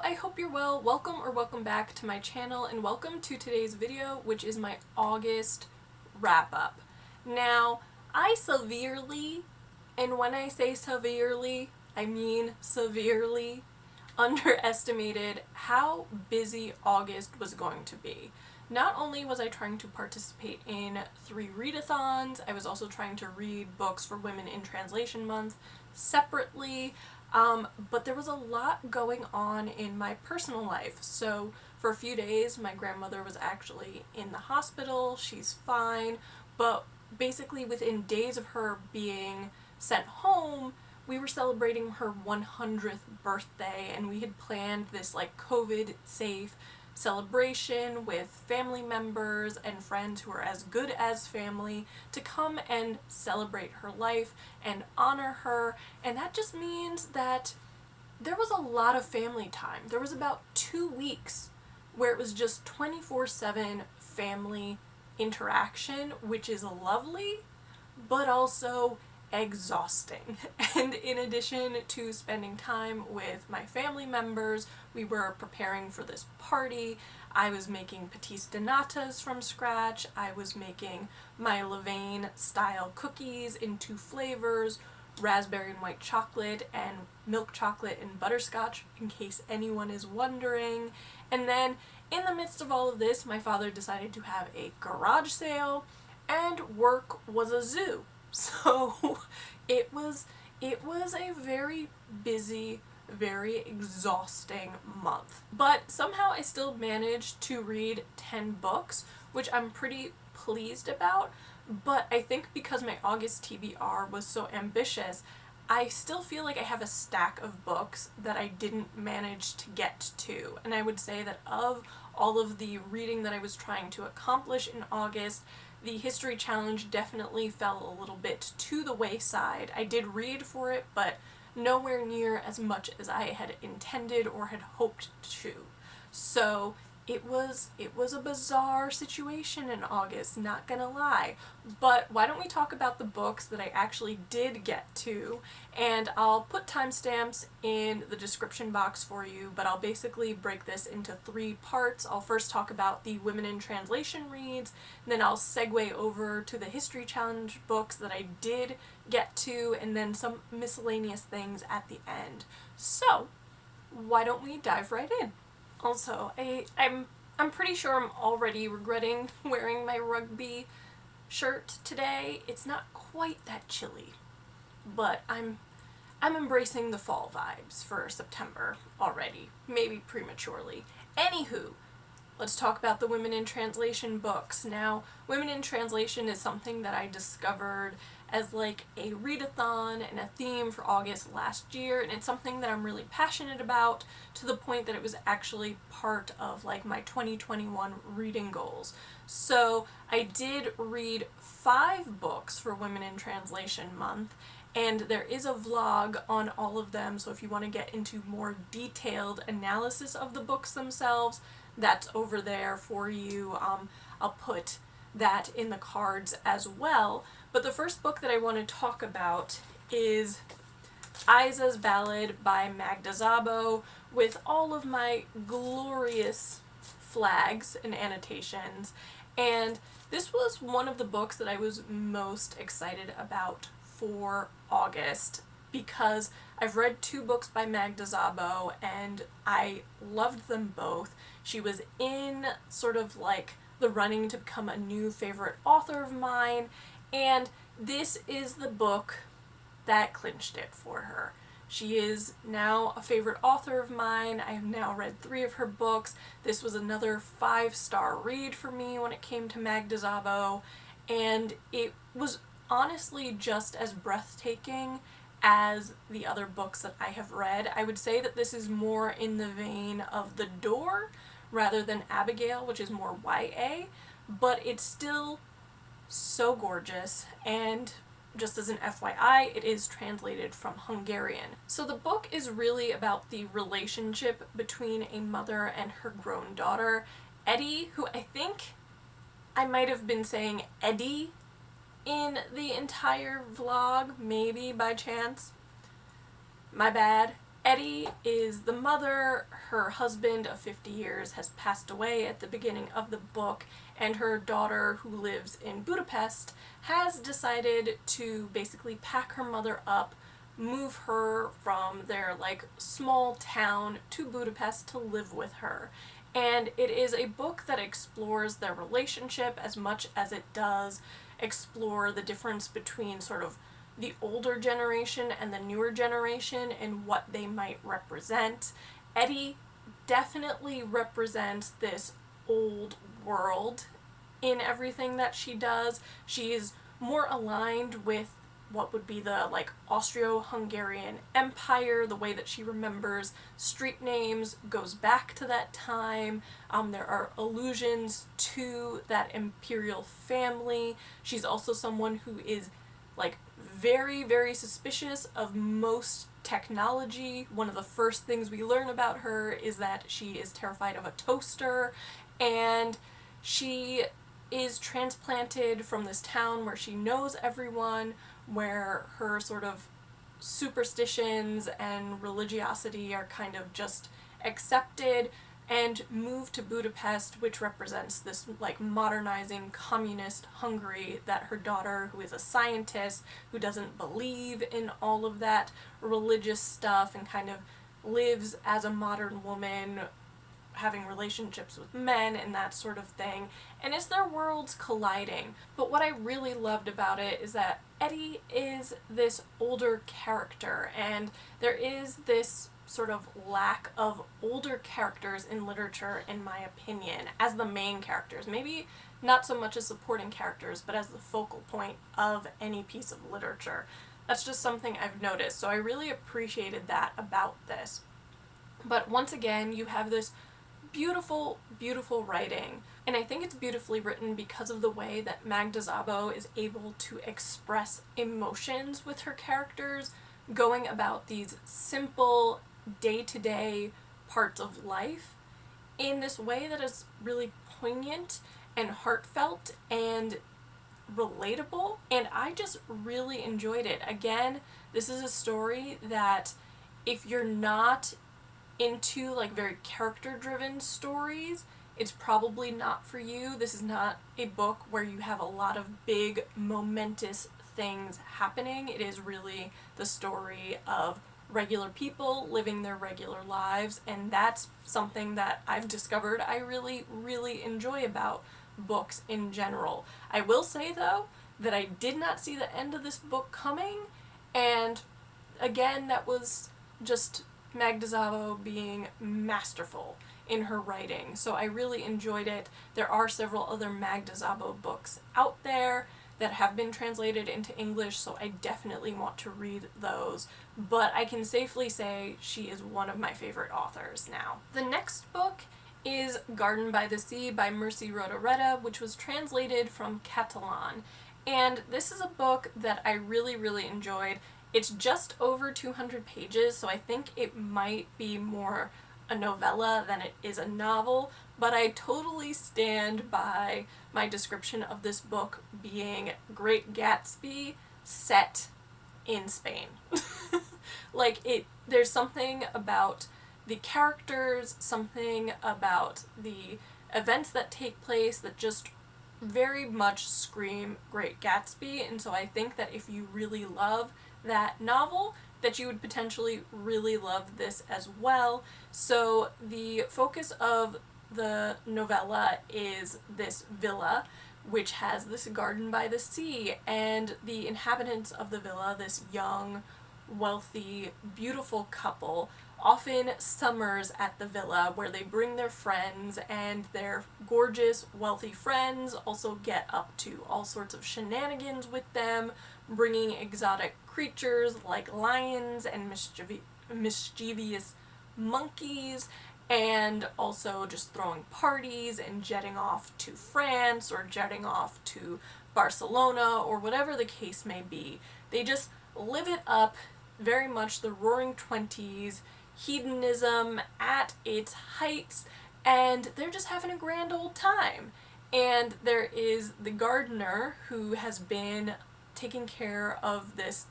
I hope you're well. Welcome or welcome back to my channel, and welcome to today's video, which is my August wrap-up. Now, I severely, and when I say severely, I mean severely, underestimated how busy August was going to be. Not only was I trying to participate in 3 readathons, I was also trying to read books for Women in Translation Month separately, but there was a lot going on in my personal life. So for a few days, my grandmother was actually in the hospital. She's fine, but basically within days of her being sent home, we were celebrating her 100th birthday, and we had planned this like COVID-safe celebration with family members and friends who are as good as family to come and celebrate her life and honor her. And that just means that there was a lot of family time. There was about 2 weeks where it was just 24/7 family interaction, which is lovely, but also exhausting. And in addition to spending time with my family members, we were preparing for this party. I was making patis de natas from scratch. I was making my Levain style cookies in 2 flavors, raspberry and white chocolate and milk chocolate and butterscotch, in case anyone is wondering. And then in the midst of all of this, my father decided to have a garage sale, and work was a zoo. So it was a very busy, very exhausting month. But somehow I still managed to read 10 books, which I'm pretty pleased about. But I think because my August TBR was so ambitious, I still feel like I have a stack of books that I didn't manage to get to. And I would say that of all of the reading that I was trying to accomplish in August, the History Challenge definitely fell a little bit to the wayside. I did read for it, but nowhere near as much as I had intended or had hoped to. So it was a bizarre situation in August, not gonna lie. But why don't we talk about the books that I actually did get to, and I'll put timestamps in the description box for you, but I'll basically break this into 3 parts. I'll first talk about the Women in Translation reads, and then I'll segue over to the History Challenge books that I did get to, and then some miscellaneous things at the end. So, why don't we dive right in? Also, I'm pretty sure I'm already regretting wearing my rugby shirt today. It's not quite that chilly, but I'm embracing the fall vibes for September already, maybe prematurely. Anywho, let's talk about the Women in Translation books. Now, Women in Translation is something that I discovered as like a readathon and a theme for August last year, and it's something that I'm really passionate about, to the point that it was actually part of like my 2021 reading goals. So I did read 5 books for Women in Translation Month, and there is a vlog on all of them, so if you want to get into more detailed analysis of the books themselves, that's over there for you. I'll put that in the cards as well. But the first book that I want to talk about is Isa's Ballad by Magda Szabo, with all of my glorious flags and annotations. And this was one of the books that I was most excited about for August, because I've read 2 books by Magda Szabo and I loved them both. She was in sort of like the running to become a new favorite author of mine, and this is the book that clinched it for her. She is now a favorite author of mine. I have now read 3 of her books. This was another 5-star read for me when it came to Magda Szabo, and it was honestly just as breathtaking as the other books that I have read. I would say that this is more in the vein of The Door rather than Abigail, which is more YA, but it's still so gorgeous. And just as an FYI, it is translated from Hungarian. So the book is really about the relationship between a mother and her grown daughter, Eddie, who I think I might have been saying Eddie in the entire vlog, maybe by chance. My bad. Eddie is the mother. Her husband of 50 years has passed away at the beginning of the book, and her daughter, who lives in Budapest, has decided to basically pack her mother up, move her from their like small town to Budapest to live with her. And it is a book that explores their relationship as much as it does explore the difference between sort of the older generation and the newer generation and what they might represent. Eddie definitely represents this old world in everything that she does. She is more aligned with what would be the like Austro-Hungarian Empire. The way that she remembers street names goes back to that time. There are allusions to that imperial family. She's also someone who is like very, very suspicious of most technology. One of the first things we learn about her is that she is terrified of a toaster, and she is transplanted from this town where she knows everyone, where her sort of superstitions and religiosity are kind of just accepted, and moved to Budapest, which represents this like modernizing communist Hungary that her daughter, who is a scientist, who doesn't believe in all of that religious stuff and kind of lives as a modern woman, having relationships with men and that sort of thing. And it's their worlds colliding. But what I really loved about it is that Eddie is this older character, and there is this sort of lack of older characters in literature, in my opinion, as the main characters. Maybe not so much as supporting characters, but as the focal point of any piece of literature. That's just something I've noticed, so I really appreciated that about this. But once again, you have this beautiful, beautiful writing, and I think it's beautifully written because of the way that Magda Szabo is able to express emotions with her characters, going about these simple day-to-day parts of life in this way that is really poignant and heartfelt and relatable, and I just really enjoyed it. Again, this is a story that if you're not into like very character-driven stories, it's probably not for you. This is not a book where you have a lot of big momentous things happening. It is really the story of regular people living their regular lives, and that's something that I've discovered I really, really enjoy about books in general. I will say though that I did not see the end of this book coming, and again, that was just Magda Szabo being masterful in her writing, so I really enjoyed it. There are several other Magda Szabo books out there that have been translated into English, so I definitely want to read those, but I can safely say she is one of my favorite authors now. The next book is Garden by the Sea by Mercy Rodoreda, which was translated from Catalan, and this is a book that I really, really enjoyed. It's just over 200 pages, so I think it might be more a novella than it is a novel, but I totally stand by my description of this book being Great Gatsby set in Spain. There's something about the characters, something about the events that take place that just very much scream Great Gatsby, and so I think that if you really love that novel, that you would potentially really love this as well. So the focus of the novella is this villa, which has this garden by the sea, and the inhabitants of the villa, this young, wealthy, beautiful couple, often summers at the villa where they bring their friends, and their gorgeous, wealthy friends also get up to all sorts of shenanigans with them, bringing exotic creatures like lions and mischievous monkeys, and also just throwing parties and jetting off to France or jetting off to Barcelona or whatever the case may be. They just live it up, very much the roaring 20s, hedonism at its heights, and they're just having a grand old time. And there is the gardener who has been taking care of this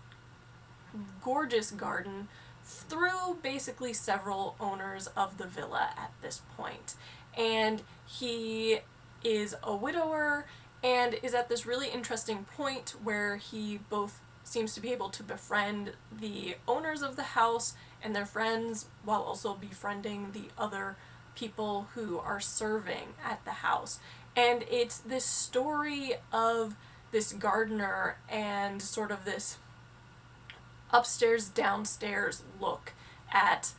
gorgeous garden through basically several owners of the villa at this point. And he is a widower and is at this really interesting point where he both seems to be able to befriend the owners of the house and their friends while also befriending the other people who are serving at the house. And it's this story of this gardener and sort of this upstairs downstairs look at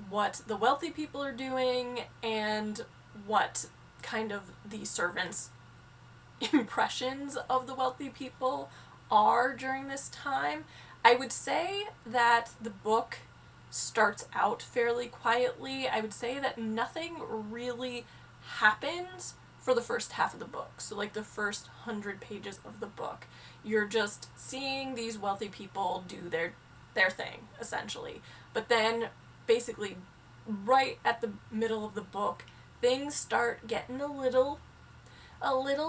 what the wealthy people are doing and what kind of the servants' impressions of the wealthy people are during this time. I would say that the book starts out fairly quietly. I would say that nothing really happens for the first half of the book. So like the first 100 pages of the book, you're just seeing these wealthy people do their thing, essentially. But then basically right at the middle of the book, things start getting a little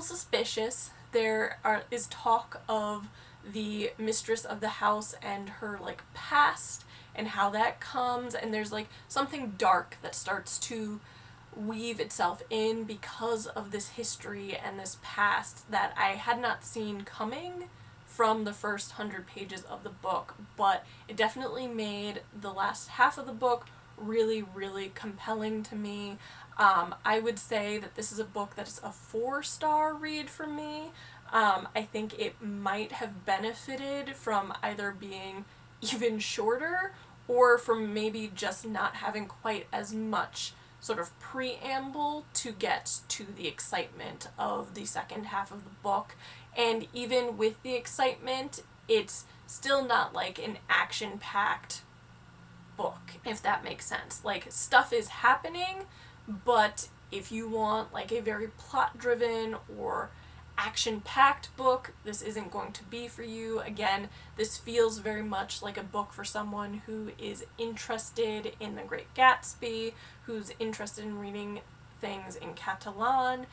suspicious. There is talk of the mistress of the house and her like past and how that comes, and there's like something dark that starts to weave itself in because of this history and this past that I had not seen coming from the first 100 pages of the book, but it definitely made the last half of the book really, really compelling to me. I would say that this is a book that is a 4-star read for me. I think it might have benefited from either being even shorter or from maybe just not having quite as much sort of preamble to get to the excitement of the second half of the book. And even with the excitement, it's still not like an action-packed book, if that makes sense. Like, stuff is happening, but if you want like a very plot-driven or action-packed book, this isn't going to be for you. Again, this feels very much like a book for someone who is interested in The Great Gatsby, who's interested in reading things in Catalan,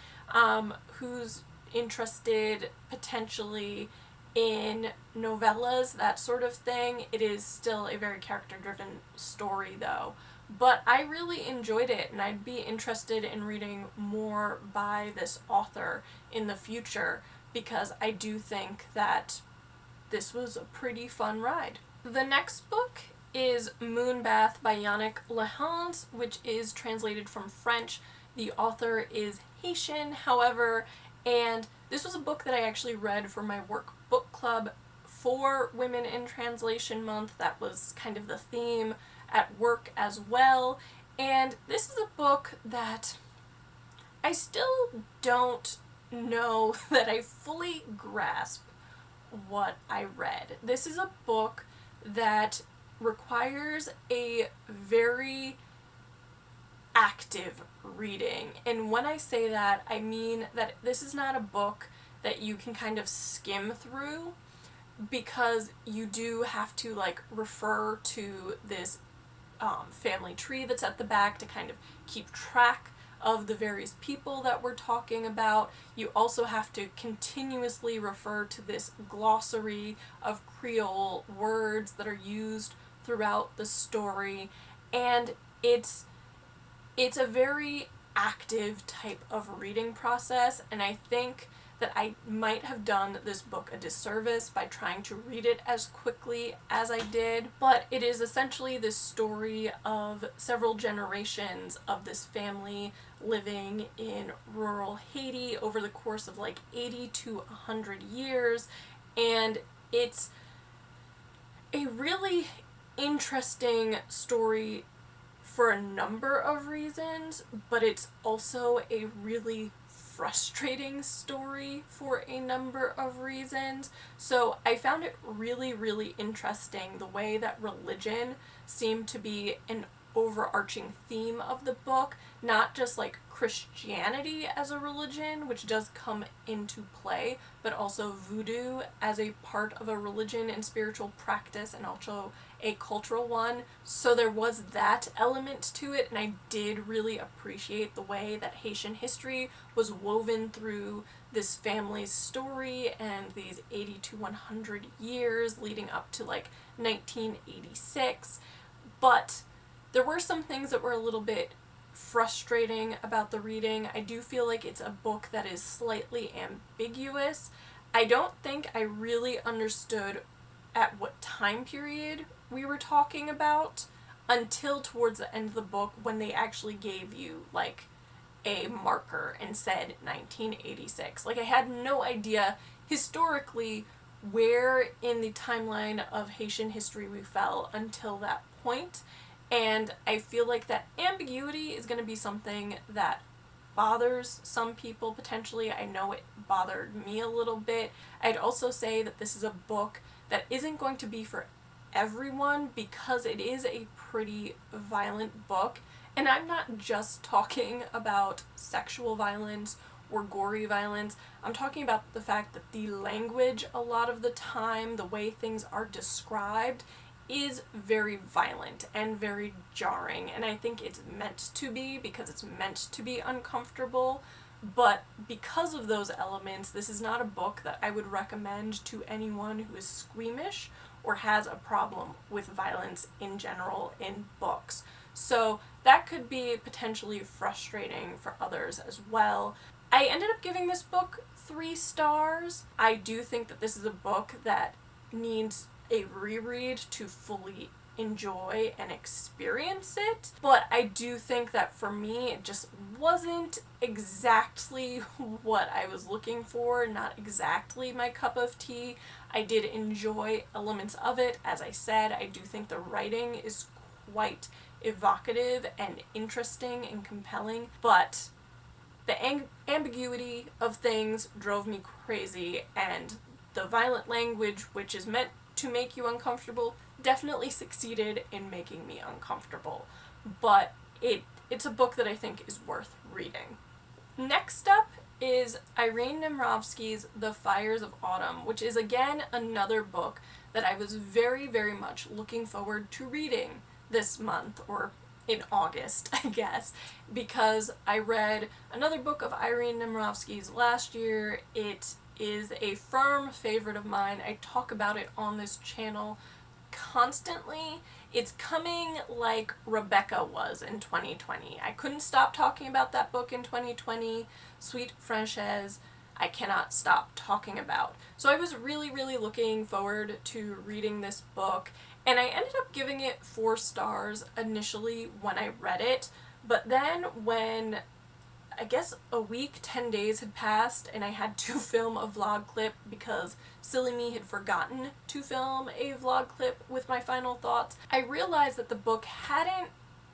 who's interested potentially in novellas, that sort of thing. It is still a very character-driven story though. But I really enjoyed it, and I'd be interested in reading more by this author in the future because I do think that this was a pretty fun ride. The next book is Moonbath by Yannick Lehans, which is translated from French. The author is Haitian, however, and this was a book that I actually read for my work book club for Women in Translation Month. That was kind of the theme at work as well, and this is a book that I still don't know that I fully grasp what I read. This is a book that requires a very active reading, and when I say that, I mean that this is not a book that you can kind of skim through, because you do have to like refer to this family tree that's at the back to kind of keep track of the various people that we're talking about. You also have to continuously refer to this glossary of Creole words that are used throughout the story, and it's a very active type of reading process, and I think that I might have done this book a disservice by trying to read it as quickly as I did, but it is essentially this story of several generations of this family living in rural Haiti over the course of like 80 to 100 years, and it's a really interesting story for a number of reasons, but it's also a really frustrating story for a number of reasons. So I found it really, really interesting the way that religion seemed to be an overarching theme of the book, not just like Christianity as a religion, which does come into play, but also voodoo as a part of a religion and spiritual practice, and also a cultural one. So there was that element to it, and I did really appreciate the way that Haitian history was woven through this family's story and these 80 to 100 years leading up to like 1986. but there were some things that were a little bit frustrating about the reading. I do feel like it's a book that is slightly ambiguous. I don't think I really understood at what time period we were talking about until towards the end of the book, when they actually gave you like a marker and said 1986. Like, I had no idea historically where in the timeline of Haitian history we fell until that point. And I feel like that ambiguity is going to be something that bothers some people potentially. I know it bothered me a little bit. I'd also say that this is a book that isn't going to be for everyone because it is a pretty violent book. And I'm not just talking about sexual violence or gory violence. I'm talking about the fact that the language a lot of the time, the way things are described, is very violent and very jarring. And I think it's meant to be because it's meant to be uncomfortable. But because of those elements, this is not a book that I would recommend to anyone who is squeamish or has a problem with violence in general in books. So that could be potentially frustrating for others as well. I ended up giving this book 3 stars. I do think that this is a book that needs a reread to fully enjoy and experience it, but I do think that for me it just wasn't exactly what I was looking for, not exactly my cup of tea. I did enjoy elements of it. As I said, I do think the writing is quite evocative and interesting and compelling, but the ambiguity of things drove me crazy, and the violent language, which is meant to make you uncomfortable, definitely succeeded in making me uncomfortable. But it's a book that I think is worth reading. Next up is Irene Nemirovsky's The Fires of Autumn, which is again another book that I was very, very much looking forward to reading this month, or in August, I guess, because I read another book of Irene Nemirovsky's last year. It is a firm favorite of mine. I talk about it on this channel constantly. It's coming like Rebecca was in 2020. I couldn't stop talking about that book in 2020. Sweet Frances, I cannot stop talking about. So I was really, really looking forward to reading this book, and I ended up giving it 4 stars initially when I read it, but then when I guess a week, 10 days had passed, and I had to film a vlog clip because silly me had forgotten to film a vlog clip with my final thoughts, I realized that the book hadn't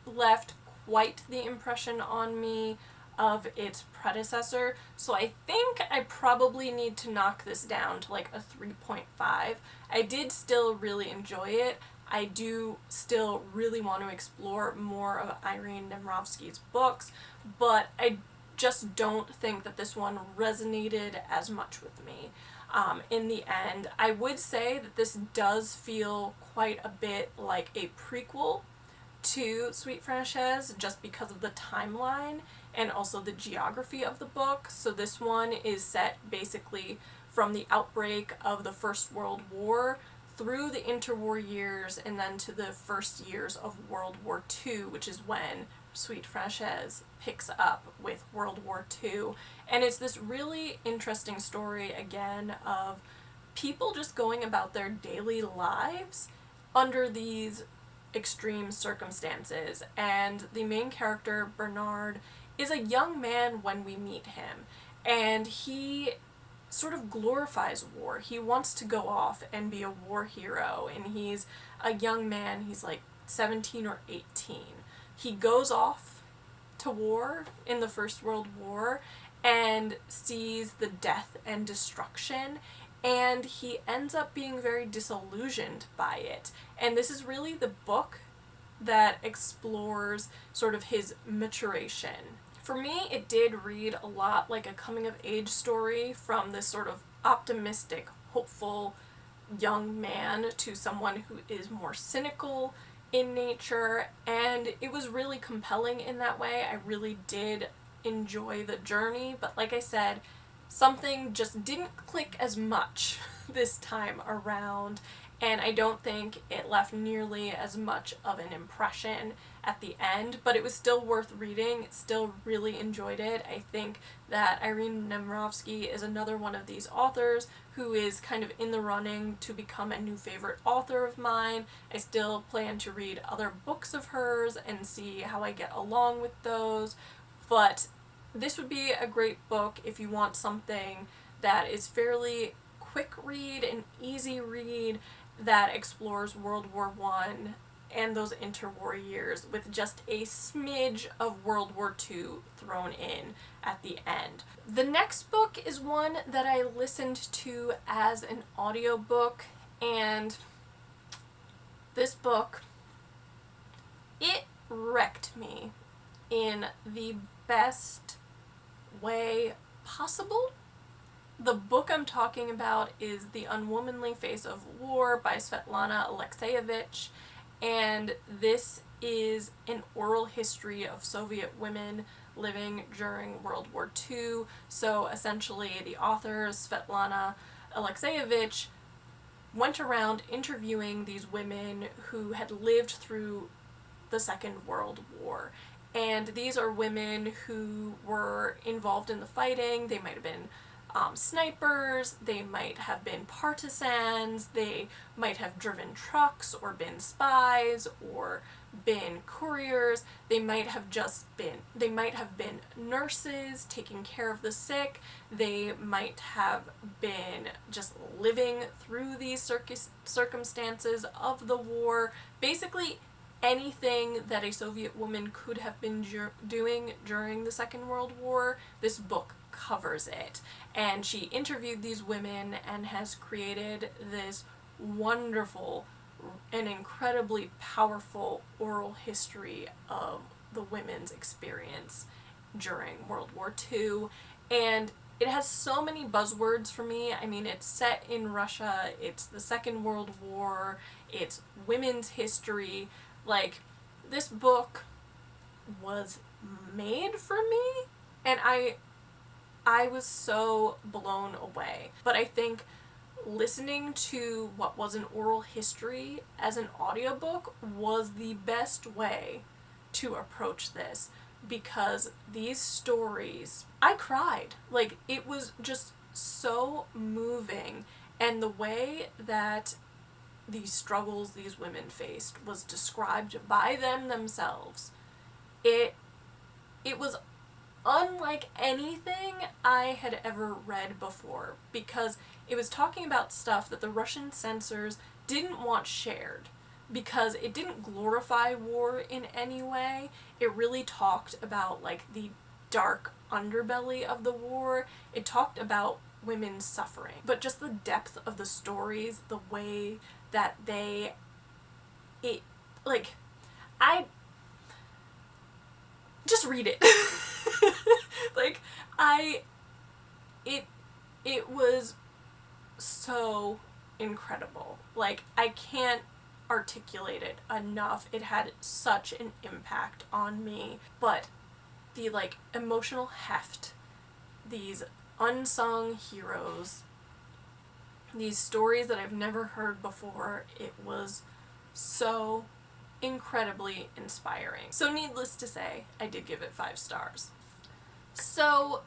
left quite the impression on me of its predecessor, so I think I probably need to knock this down to like a 3.5. I did still really enjoy it. I do still really want to explore more of Irene Nemirovsky's books, but I just don't think that this one resonated as much with me. In the end, I would say that this does feel quite a bit like a prequel to Sweet Frances, just because of the timeline and also the geography of the book. So this one is set basically from the outbreak of the First World War through the interwar years and then to the first years of World War II, which is when Sweet Frances picks up with World War II. And it's this really interesting story, again, of people just going about their daily lives under these extreme circumstances. And the main character, Bernard, is a young man when we meet him, and he sort of glorifies war. He wants to go off and be a war hero, and he's a young man. He's like 17 or 18. He goes off to war in the First World War and sees the death and destruction, and he ends up being very disillusioned by it. And this is really the book that explores sort of his maturation. For me, it did read a lot like a coming-of-age story from this sort of optimistic, hopeful young man to someone who is more cynical in nature, and it was really compelling in that way. I really did enjoy the journey, but like I said, something just didn't click as much this time around, and I don't think it left nearly as much of an impression at the end, but it was still worth reading. Still really enjoyed it. I think that Irene Nemirovsky is another one of these authors who is kind of in the running to become a new favorite author of mine. I still plan to read other books of hers and see how I get along with those, but this would be a great book if you want something that is fairly quick read and easy read that explores World War I and those interwar years with just a smidge of World War II thrown in at the end. The next book is one that I listened to as an audiobook, and this book, it wrecked me in the best way possible. The book I'm talking about is The Unwomanly Face of War by Svetlana Alexievich, and this is an oral history of Soviet women living during World War II. So essentially the author, Svetlana Alexievich, went around interviewing these women who had lived through the Second World War. And these are women who were involved in the fighting. They might have been snipers, they might have been partisans, they might have driven trucks or been spies or been couriers, they might have been nurses taking care of the sick, they might have been just living through these circumstances of the war. Basically anything that a Soviet woman could have been doing during the Second World War, this book covers it. And she interviewed these women and has created this wonderful and incredibly powerful oral history of the women's experience during World War II. And it has so many buzzwords for me. I mean, it's set in Russia, it's the Second World War, it's women's history. Like, this book was made for me, and I was so blown away. But I think listening to what was an oral history as an audiobook was the best way to approach this, because these stories, I cried. Like, it was just so moving, and the way that these struggles these women faced was described by them themselves. It was unlike anything I had ever read before, because it was talking about stuff that the Russian censors didn't want shared, because it didn't glorify war in any way. It really talked about, like, the dark underbelly of the war. It talked about women's suffering, but just the depth of the stories, the way that I just read it. Like, it was so incredible. Like, I can't articulate it enough. It had such an impact on me. But the, like, emotional heft, these unsung heroes, these stories that I've never heard before, it was so incredibly inspiring. So needless to say, I did give it 5 stars. So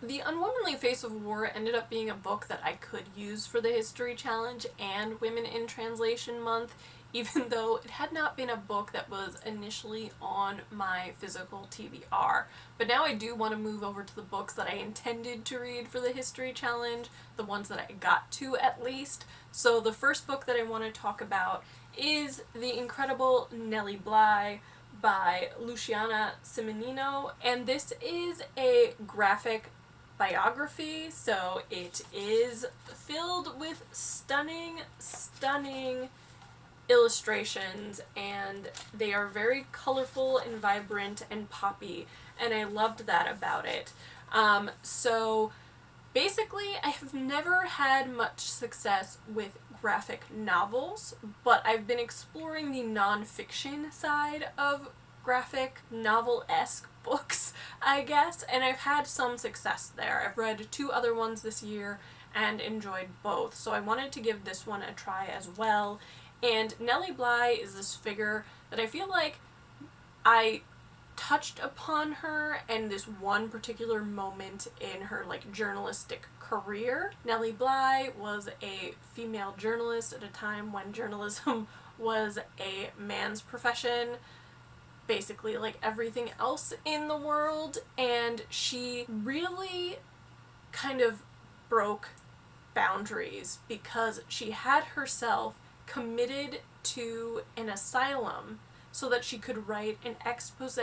The Unwomanly Face of War ended up being a book that I could use for the History Challenge and Women in Translation Month, even though it had not been a book that was initially on my physical TBR. But now I do want to move over to the books that I intended to read for the History Challenge, the ones that I got to at least. So the first book that I want to talk about is The Incredible Nellie Bly by Luciana Simonino, and this is a graphic biography, so it is filled with stunning illustrations, and they are very colorful and vibrant and poppy, and I loved that about it. So basically, I have never had much success with graphic novels, but I've been exploring the nonfiction side of graphic novel-esque books, I guess, and I've had some success there. I've read 2 other ones this year, and enjoyed both, so I wanted to give this one a try as well. And Nellie Bly is this figure that I feel like I touched upon her in this one particular moment in her like journalistic career. Nellie Bly was a female journalist at a time when journalism was a man's profession, basically like everything else in the world, and she really kind of broke boundaries because she had herself committed to an asylum so that she could write an expose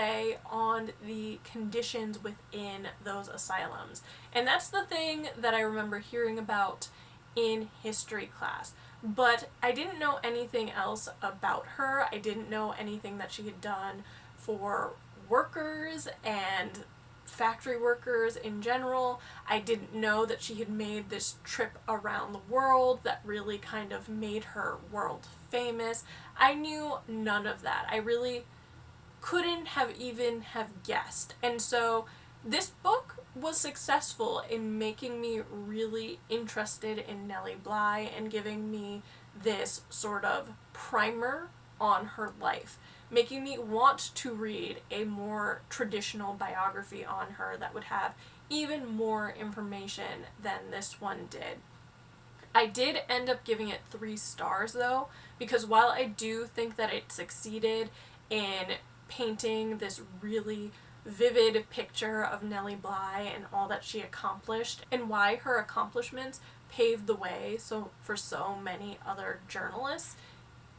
on the conditions within those asylums. And that's the thing that I remember hearing about in history class. But I didn't know anything else about her. I didn't know anything that she had done for workers and factory workers in general. I didn't know that she had made this trip around the world that really kind of made her world famous. I knew none of that. I really couldn't have even have guessed. And so this book was successful in making me really interested in Nellie Bly and giving me this sort of primer on her life, making me want to read a more traditional biography on her that would have even more information than this one did. I did end up giving it 3 stars though, because while I do think that it succeeded in painting this really vivid picture of Nellie Bly and all that she accomplished and why her accomplishments paved the way for so many other journalists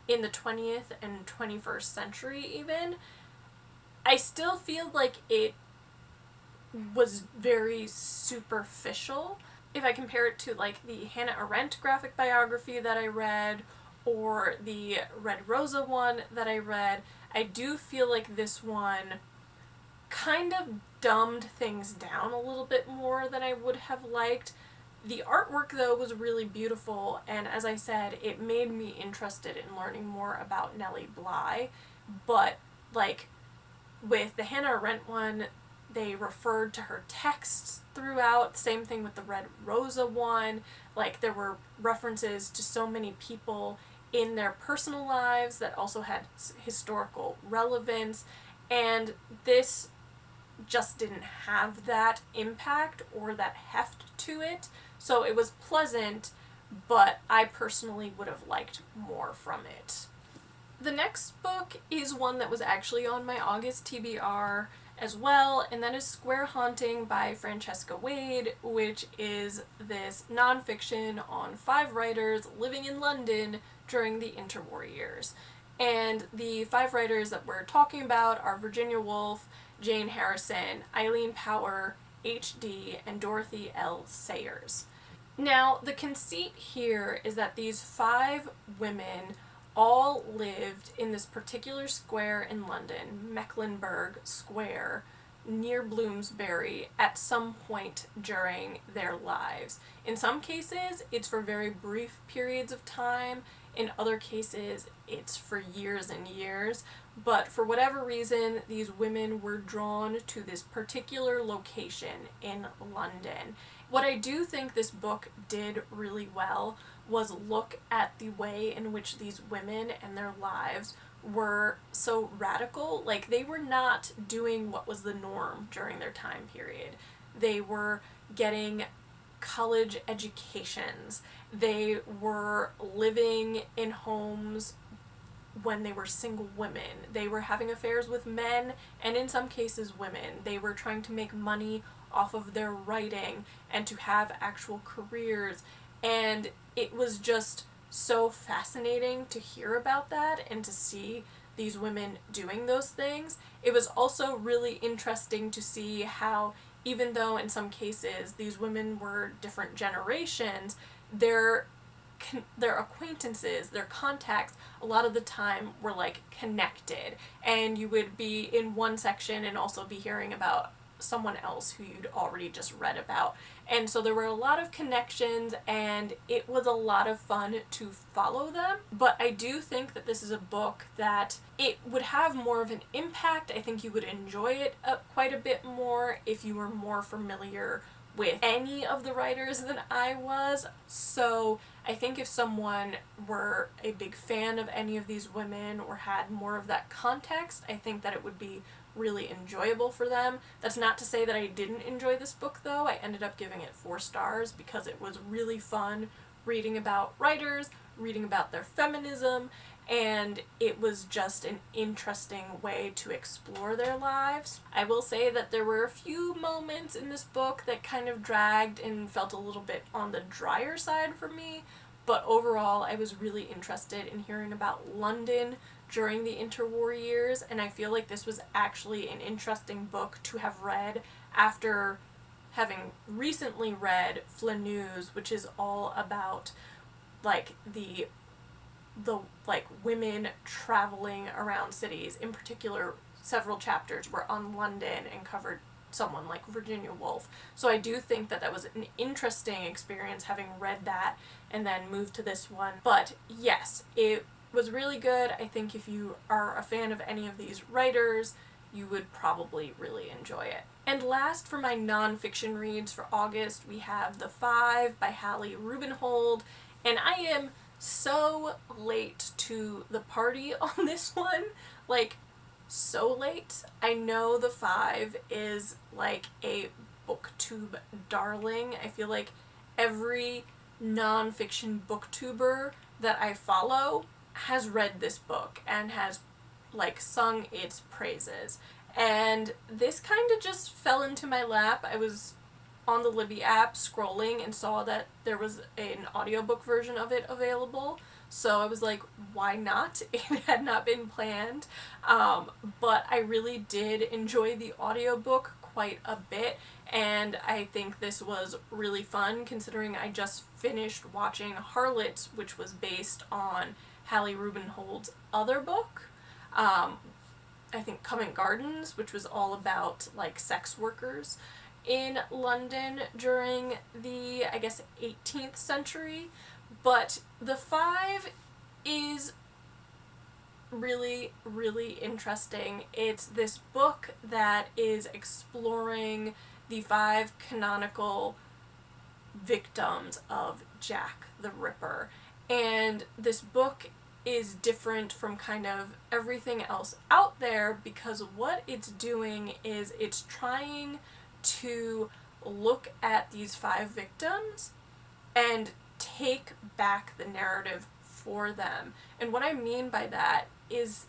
in the 20th and 21st century even, I still feel like it was very superficial. If I compare it to like the Hannah Arendt graphic biography that I read or the Red Rosa one that I read, I do feel like this one kind of dumbed things down a little bit more than I would have liked. The artwork though was really beautiful, and as I said, it made me interested in learning more about Nellie Bly, but like with the Hannah Arendt one, they referred to her texts throughout. Same thing with the Red Rosa one. Like there were references to so many people in their personal lives that also had historical relevance, and this just didn't have that impact or that heft to it. So it was pleasant, but I personally would have liked more from it. The next book is one that was actually on my August TBR as well, and that is Square Haunting by Francesca Wade, which is this nonfiction on 5 writers living in London during the interwar years. And the 5 writers that we're talking about are Virginia Woolf, Jane Harrison, Eileen Power, H.D., and Dorothy L. Sayers. Now, the conceit here is that these 5 women all lived in this particular square in London, Mecklenburgh Square, near Bloomsbury, at some point during their lives. In some cases, it's for very brief periods of time. In other cases, it's for years and years. But for whatever reason, these women were drawn to this particular location in London. What I do think this book did really well was look at the way in which these women and their lives were so radical. Like, they were not doing what was the norm during their time period. They were getting college educations. They were living in homes when they were single women. They were having affairs with men and in some cases women. They were trying to make money off of their writing and to have actual careers, and it was just so fascinating to hear about that and to see these women doing those things. It was also really interesting to see how, even though in some cases these women were different generations, their acquaintances, their contacts, a lot of the time were like connected, and you would be in one section and also be hearing about someone else who you'd already just read about. And so there were a lot of connections, and it was a lot of fun to follow them. But I do think that this is a book that it would have more of an impact. I think you would enjoy it quite a bit more if you were more familiar with any of the writers than I was. So I think if someone were a big fan of any of these women or had more of that context, I think that it would be really enjoyable for them. That's not to say that I didn't enjoy this book though. I ended up giving it 4 stars because it was really fun reading about writers, reading about their feminism, and it was just an interesting way to explore their lives. I will say that there were a few moments in this book that kind of dragged and felt a little bit on the drier side for me, but overall I was really interested in hearing about London during the interwar years, and I feel like this was actually an interesting book to have read after having recently read Flanneuse, which is all about like the like women traveling around cities. In particular, several chapters were on London and covered someone like Virginia Woolf. So I do think that that was an interesting experience having read that and then moved to this one. But yes, it was really good. I think if you are a fan of any of these writers, you would probably really enjoy it. And last, for my nonfiction reads for August, we have The Five by Hallie Rubenhold, and I am so late to the party on this one, like so late. I know The Five is like a booktube darling. I feel like every nonfiction booktuber that I follow has read this book and has like sung its praises, and this kind of just fell into my lap. I was on the Libby app scrolling and saw that there was an audiobook version of it available, so I was like, why not? It had not been planned, but I really did enjoy the audiobook quite a bit, and I think this was really fun considering I just finished watching Harlots, which was based on Hallie Rubenhold's other book, I think Covent Gardens, which was all about like sex workers in London during the, I guess, 18th century. But The Five is really, really interesting. It's this book that is exploring the 5 canonical victims of Jack the Ripper. And this book is different from kind of everything else out there because what it's doing is it's trying to look at these 5 victims and take back the narrative for them. And what I mean by that is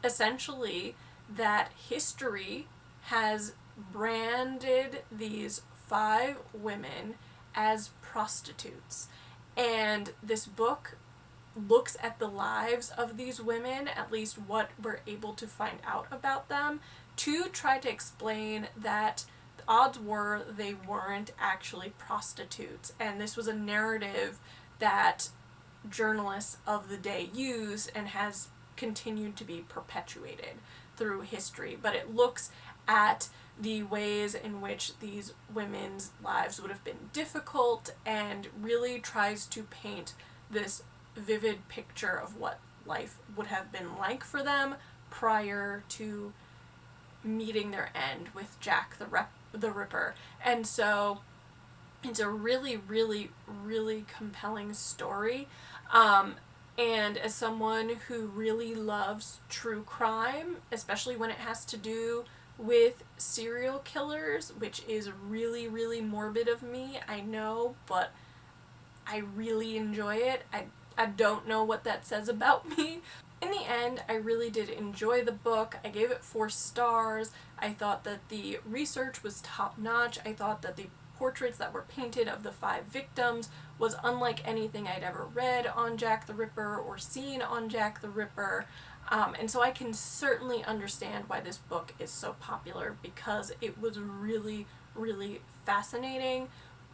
essentially that history has branded these 5 women as prostitutes. And this book looks at the lives of these women, at least what we're able to find out about them, to try to explain that the odds were they weren't actually prostitutes. And this was a narrative that journalists of the day used and has continued to be perpetuated through history. But it looks at the ways in which these women's lives would have been difficult and really tries to paint this vivid picture of what life would have been like for them prior to meeting their end with Jack the Ripper. And so it's a really, really, really compelling story. And as someone who really loves true crime, especially when it has to do with serial killers, which is really, really morbid of me, I know, but I really enjoy it. I don't know what that says about me. In the end, I really did enjoy the book. I gave it 4 stars. I thought that the research was top-notch. I thought that the portraits that were painted of the 5 victims was unlike anything I'd ever read on Jack the Ripper or seen on Jack the Ripper. And so I can certainly understand why this book is so popular, because it was really, really fascinating,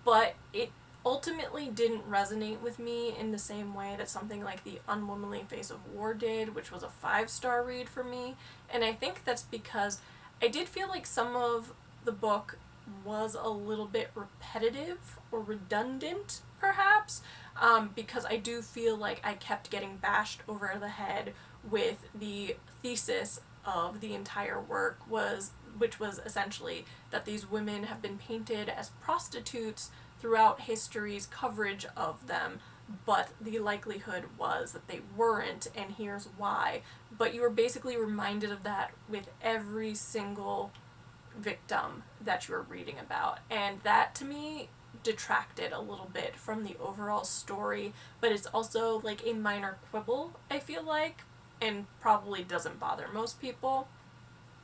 but it ultimately didn't resonate with me in the same way that something like The Unwomanly Face of War did, which was a 5-star read for me. And I think that's because I did feel like some of the book was a little bit repetitive or redundant, perhaps, because I do feel like I kept getting bashed over the head with the thesis of the entire work was which was essentially that these women have been painted as prostitutes throughout history's coverage of them, but the likelihood was that they weren't, and here's why. But you were basically reminded of that with every single victim that you were reading about, and that to me detracted a little bit from the overall story, but it's also like a minor quibble, I feel like, and probably doesn't bother most people.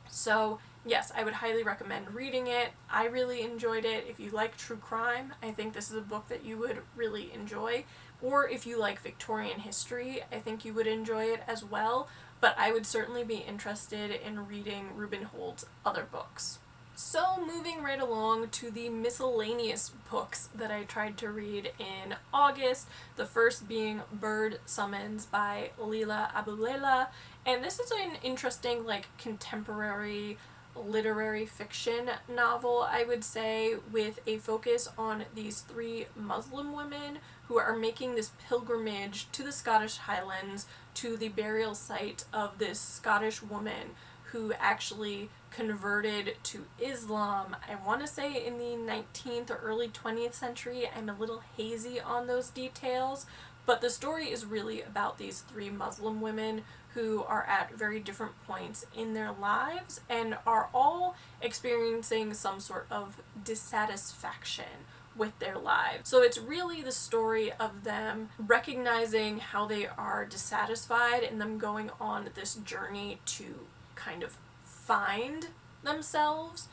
So yes, I would highly recommend reading it. I really enjoyed it. If you like true crime, I think this is a book that you would really enjoy. Or if you like Victorian history, I think you would enjoy it as well. But I would certainly be interested in reading Reuben Hold's other books. So moving right along to the miscellaneous books that I tried to read in August, the first being Bird Summons by Leila Abulela, and this is an interesting like contemporary literary fiction novel, I would say, with a focus on these three Muslim women who are making this pilgrimage to the Scottish Highlands to the burial site of this Scottish woman who actually converted to Islam, I want to say in the 19th or early 20th century. I'm a little hazy on those details, but the story is really about these three Muslim women who are at very different points in their lives and are all experiencing some sort of dissatisfaction with their lives. So it's really the story of them recognizing how they are dissatisfied and them going on this journey to kind of find themselves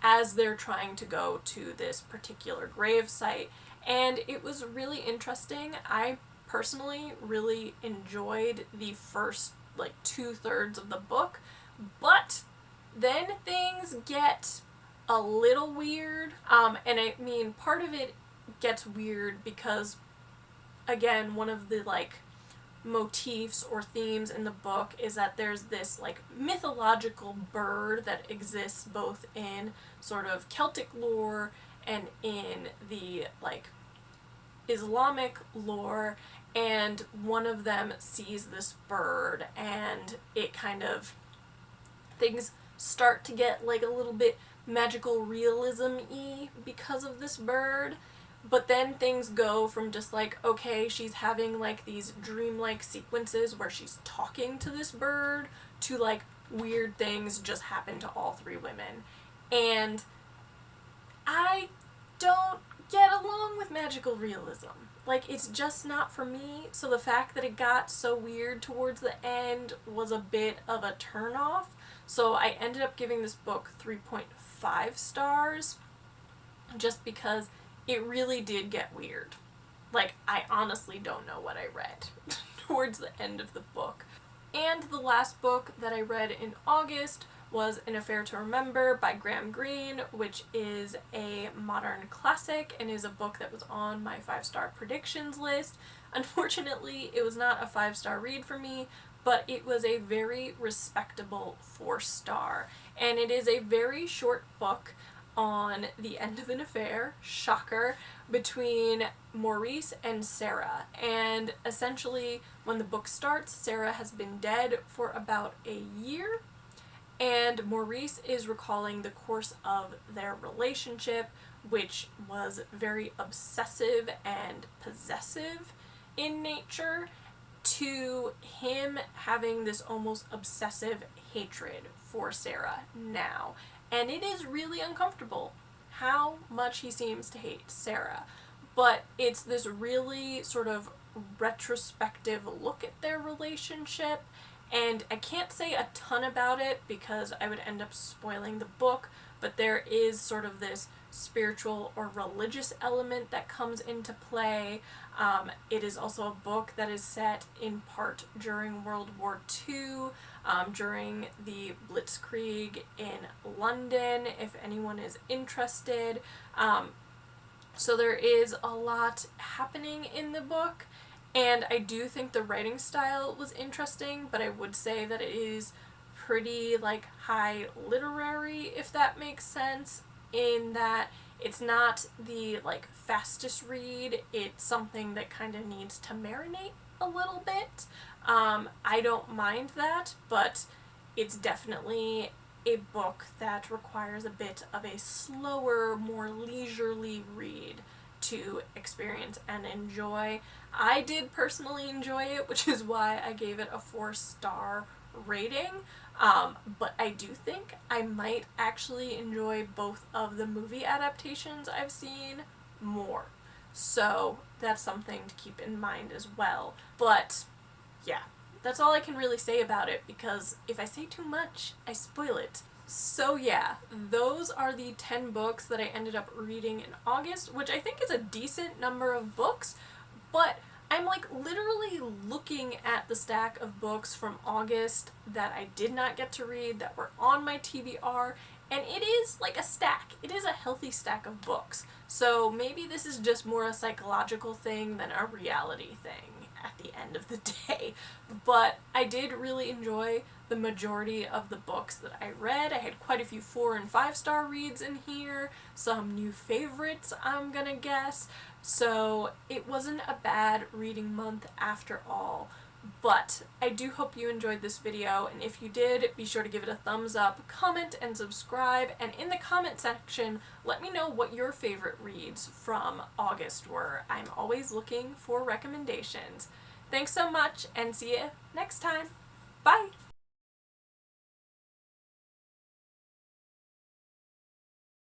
as they're trying to go to this particular grave site. And it was really interesting. I personally really enjoyed the first like 2/3 of the book, but then things get a little weird. And I mean, part of it gets weird because, again, one of the like motifs or themes in the book is that there's this like mythological bird that exists both in sort of Celtic lore and in the like Islamic lore, and one of them sees this bird and it kind of, things start to get like a little bit magical realism-y because of this bird. But then things go from just like, okay, she's having like these dreamlike sequences where she's talking to this bird, to like weird things just happen to all three women. And I don't get along with magical realism. Like, it's just not for me. So the fact that it got so weird towards the end was a bit of a turnoff. So I ended up giving this book 3.5 stars just because it really did get weird. Like, I honestly don't know what I read towards the end of the book. And the last book that I read in August was An Affair to Remember by Graham Greene, which is a modern classic and is a book that was on my 5-star predictions list. Unfortunately, it was not a 5-star read for me, but it was a very respectable 4-star. And it is a very short book on the end of an affair, shocker, between Maurice and Sarah. And essentially, when the book starts, Sarah has been dead for about a year, and Maurice is recalling the course of their relationship, which was very obsessive and possessive in nature, to him having this almost obsessive hatred for Sarah now. And it is really uncomfortable how much he seems to hate Sarah. But it's this really sort of retrospective look at their relationship. And I can't say a ton about it because I would end up spoiling the book, but there is sort of this spiritual or religious element that comes into play. It is also a book that is set in part during World War II, during the Blitzkrieg in London, if anyone is interested. So there is a lot happening in the book, and I do think the writing style was interesting, but I would say that it is pretty like high literary, if that makes sense, in that it's not the like fastest read. It's something that kind of needs to marinate a little bit. I don't mind that, but it's definitely a book that requires a bit of a slower, more leisurely read to experience and enjoy. I did personally enjoy it, which is why I gave it a 4-star rating. But I do think I might actually enjoy both of the movie adaptations I've seen more. So that's something to keep in mind as well. But yeah, that's all I can really say about it, because if I say too much, I spoil it. So yeah, those are the 10 books that I ended up reading in August, which I think is a decent number of books, but I'm like literally looking at the stack of books from August that I did not get to read that were on my TBR, and it is like a stack. It is a healthy stack of books. So maybe this is just more a psychological thing than a reality thing at the end of the day. But I did really enjoy the majority of the books that I read. I had quite a few 4- and 5-star reads in here, some new favorites I'm gonna guess, so it wasn't a bad reading month after all. But I do hope you enjoyed this video, and if you did, be sure to give it a thumbs up, comment, and subscribe, and in the comment section, let me know what your favorite reads from August were. I'm always looking for recommendations. Thanks so much, and see you next time. Bye!